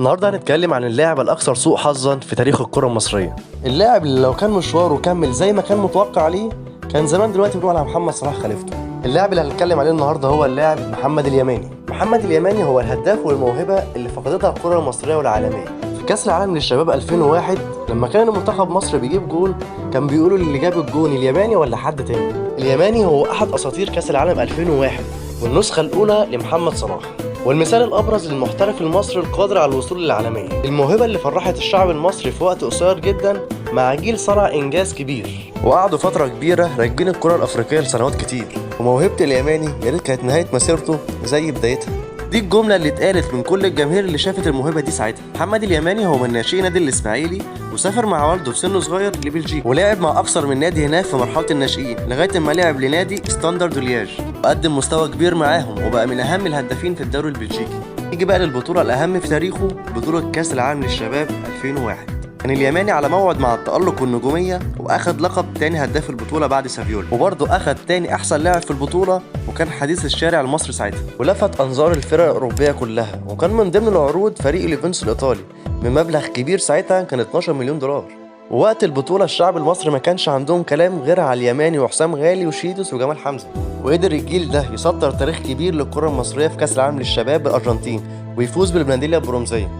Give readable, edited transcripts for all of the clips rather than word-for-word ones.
النهارده هنتكلم عن اللاعب الاكثر سوء حظا في تاريخ الكره المصريه. اللاعب اللي لو كان مشواره كمل زي ما كان متوقع عليه كان زمان دلوقتي بنقول على محمد صلاح خليفته. اللاعب اللي هنتكلم عليه النهارده هو اللاعب محمد اليماني. محمد اليماني هو الهداف والموهبه اللي فقدتها الكره المصريه والعالميه. في كاس العالم للشباب 2001 لما كان منتخب مصر بيجيب جول كان بيقولوا اللي جاب الجون اليماني ولا حد تاني. اليماني هو احد اساطير كاس العالم 2001 والنسخه الاولى لمحمد صلاح، والمثال الابرز للمحترف المصري القادر على الوصول للعالميه. الموهبه اللي فرحت الشعب المصري في وقت قصير جدا مع جيل صنع انجاز كبير، وقعدوا فتره كبيره راكبين الكره الافريقيه لسنوات كتير. وموهبه اليماني يا ريت كانت نهايه مسيرته زي بدايتها. دي الجمله اللي اتقالت من كل الجماهير اللي شافت الموهبه دي ساعتها. محمد اليماني هو من ناشئي نادي الاسماعيلي وسافر مع والده في سن صغير لبلجيكا، ولعب مع اكثر من نادي هناك في مرحله الناشئين لغايه ما لعب لنادي ستاندرد لياج وقدم مستوى كبير معاهم وبقى من اهم الهدافين في الدوري البلجيكي. يجي بقى للبطوله الاهم في تاريخه، بطوله كاس العالم للشباب 2001. كان اليماني على موعد مع التألق والنجومية وأخد لقب تاني هداف البطولة بعد سافيولا، وبرضه أخد تاني أحسن لاعب في البطولة وكان حديث الشارع المصري ساعتها، ولفت أنظار الفرق الأوروبية كلها. وكان من ضمن العروض فريق اليوفنتوس الإيطالي بمبلغ كبير ساعتها كان 12 مليون دولار. ووقت البطولة الشعب المصري ما كانش عندهم كلام غير على اليماني وحسام غالي وشيتوس وجمال حمزة، وقدر الجيل ده يسطر تاريخ كبير للكرة المصرية في كأس العالم للشباب بالأرجنتين ويفوز بالميدالية البرونزية.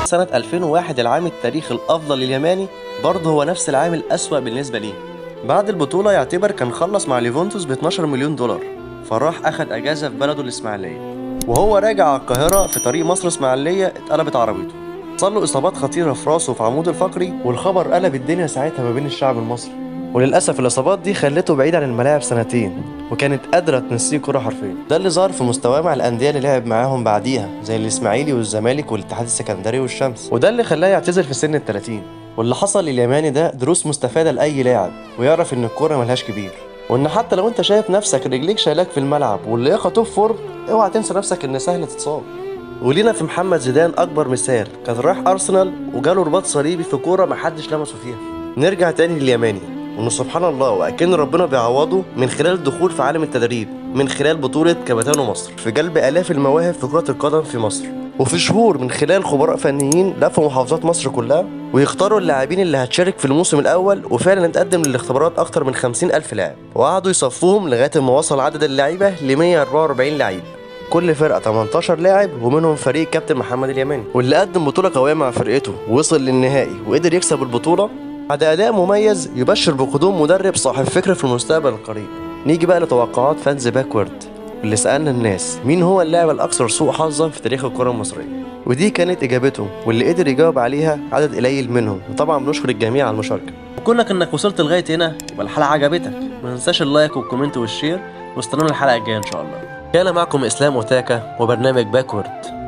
سنة 2001 العام التاريخي الأفضل لليماني برضه هو نفس العام الأسوأ بالنسبة ليه. بعد البطولة يعتبر كان خلص مع اليوفنتوس ب 12 مليون دولار، فراح أخد أجازة في بلده الإسماعيلية، وهو راجع على القاهرة في طريق مصر إسماعيلية اتقلبت عربيته، حصل له إصابات خطيرة في راسه وفي عموده الفقري، والخبر قلب الدنيا ساعتها ما بين الشعب المصري. وللأسف الإصابات دي خلته بعيد عن الملاعب سنتين وكانت قادرة تنسيه كرة حرفيا. ده اللي ظهر في مستواه مع الأندية اللي لعب معاهم بعديها زي الإسماعيلي والزمالك والاتحاد السكندري والشمس، وده اللي خلاه يعتزل في سن ال30. واللي حصل لليماني ده دروس مستفادة لأي لاعب ويعرف إن الكرة ملهاش كبير، وإن حتى لو أنت شايف نفسك رجليك شايلاك في الملعب واللياقة توب فورم اوعى تنسى نفسك إن سهل تتصاب. ولينا في محمد زيدان أكبر مثال، كان رايح أرسنال وجاله رباط صليبي في كورة محدش لمسه فيها. نرجع تاني لليماني، وإنه سبحان الله وأكن ربنا بيعوضه من خلال الدخول في عالم التدريب من خلال بطولة كابتنو مصر في جلب آلاف المواهب في كرة القدم في مصر، وفي شهور من خلال خبراء فنيين لفوا محافظات مصر كلها ويختاروا اللاعبين اللي هتشارك في الموسم الأول. وفعلا اتقدم للاختبارات أكتر من 50,000 لاعب، وقعدوا يصفوهم لغاية ما وصل عدد اللاعيبة ل 144 لعيب، كل فرقة 18 لاعب ومنهم فريق كابتن محمد اليماني، واللي قدم بطولة قوية مع فرقته ووصل للنهائي وقدر يكسب البطولة بعد أداء مميز يبشر بقدوم مدرب صاحب فكرة في المستقبل القريب. نيجي بقى لتوقعات فانز باكورد اللي سألنا الناس مين هو اللاعب الأكثر سوء حظا في تاريخ الكرة المصرية، ودي كانت إجابته واللي قدر يجاوب عليها عدد قليل منهم، وطبعا بنشكر الجميع على المشاركة. وكونك إنك وصلت لغاية هنا يبقى الحلقة عجبتك، ما تنساش اللايك والكومنت والشير، واستنونا الحلقة الجاية إن شاء الله. كان معكم إسلام أوتاكا وبرنامج باكورد.